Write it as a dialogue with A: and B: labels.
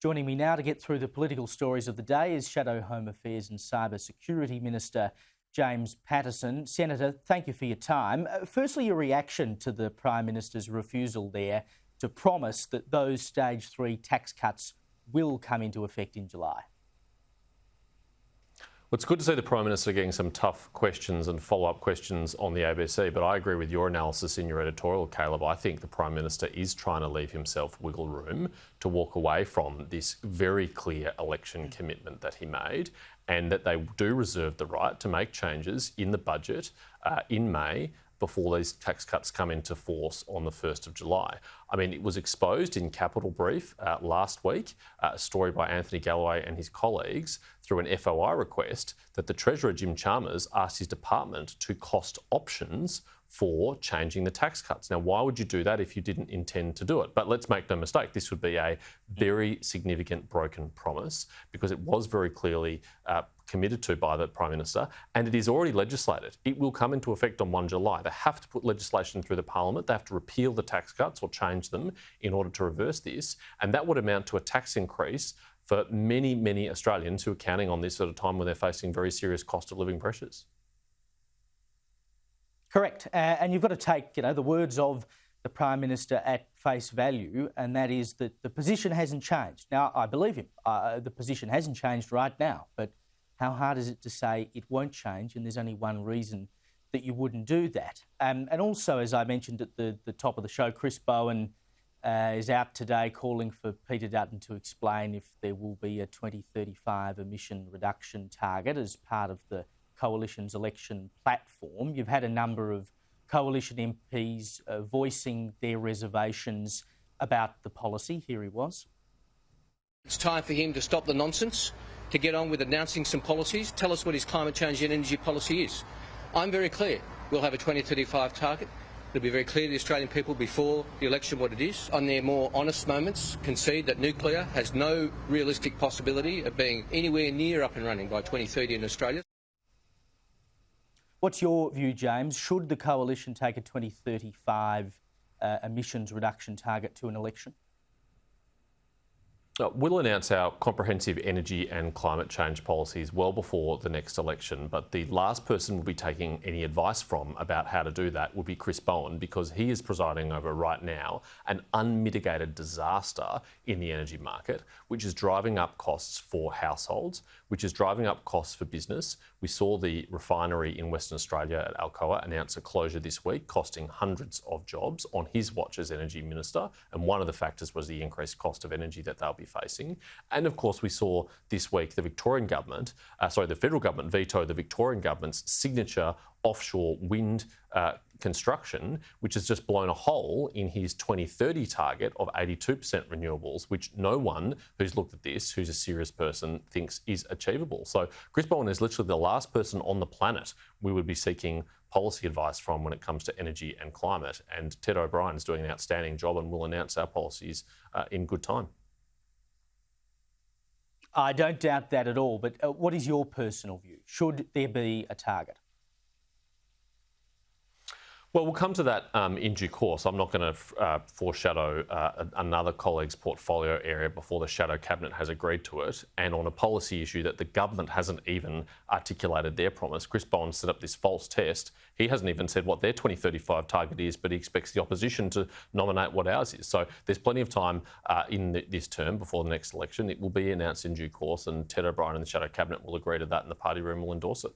A: Joining me now to get through the political stories of the day is Shadow Home Affairs and Cyber Security Minister James Paterson. Senator, thank you for your time. Firstly, your reaction to the Prime Minister's refusal there to promise that those Stage 3 tax cuts will come into effect in July.
B: Well, it's good to see the Prime Minister getting some tough questions and follow-up questions on the ABC, but I agree with your analysis in your editorial, Caleb. I think the Prime Minister is trying to leave himself wiggle room to walk away from this very clear election commitment that he made, and that they do reserve the right to make changes in the budget in May before these tax cuts come into force on the 1st of July. I mean, it was exposed in Capital Brief last week, a story by Anthony Galloway and his colleagues through an FOI request that the Treasurer, Jim Chalmers, asked his department to cost options for changing the tax cuts. Now, why would you do that if you didn't intend to do it? But let's make no mistake, this would be a very significant broken promise because it was very clearly committed to by the Prime Minister, and it is already legislated. It will come into effect on 1 July. They have to put legislation through the Parliament. They have to repeal the tax cuts or change them in order to reverse this, and that would amount to a tax increase for many, many Australians who are counting on this at a time when they're facing very serious cost of living pressures.
A: Correct. And you've got to take, the words of the Prime Minister at face value, and that is that the position hasn't changed. Now, I believe him. The position hasn't changed right now, but how hard is it to say it won't change? And there's only one reason that you wouldn't do that. And also, as I mentioned at the top of the show, Chris Bowen is out today calling for Peter Dutton to explain if there will be a 2035 emission reduction target as part of the Coalition's election platform. You've had a number of Coalition MPs voicing their reservations about the policy. Here he was.
C: It's time for him to stop the nonsense, to get on with announcing some policies, tell us what his climate change and energy policy is. I'm very clear. We'll have a 2035 target. It'll be very clear to the Australian people before the election what it is. On their more honest moments, concede that nuclear has no realistic possibility of being anywhere near up and running by 2030 in Australia.
A: What's your view, James? Should the Coalition take a 2035 emissions reduction target to an election?
B: We'll announce our comprehensive energy and climate change policies well before the next election, but the last person we'll be taking any advice from about how to do that would be Chris Bowen, because he is presiding over right now an unmitigated disaster in the energy market, which is driving up costs for households, which is driving up costs for business. We saw the refinery in Western Australia at Alcoa announce a closure this week, costing hundreds of jobs on his watch as Energy Minister, and one of the factors was the increased cost of energy that they'll be facing. And of course, we saw this week the the federal government veto the Victorian government's signature offshore wind construction, which has just blown a hole in his 2030 target of 82% renewables, which no one who's looked at this, who's a serious person, thinks is achievable. So Chris Bowen is literally the last person on the planet we would be seeking policy advice from when it comes to energy and climate. And Ted O'Brien is doing an outstanding job and will announce our policies in good time.
A: I don't doubt that at all, but what is your personal view? Should there be a target?
B: Well, we'll come to that in due course. I'm not going to foreshadow another colleague's portfolio area before the shadow cabinet has agreed to it. And on a policy issue that the government hasn't even articulated their promise, Chris Bowen set up this false test. He hasn't even said what their 2035 target is, but he expects the opposition to nominate what ours is. So there's plenty of time in this term before the next election. It will be announced in due course, and Ted O'Brien and the shadow cabinet will agree to that, and the party room will endorse it.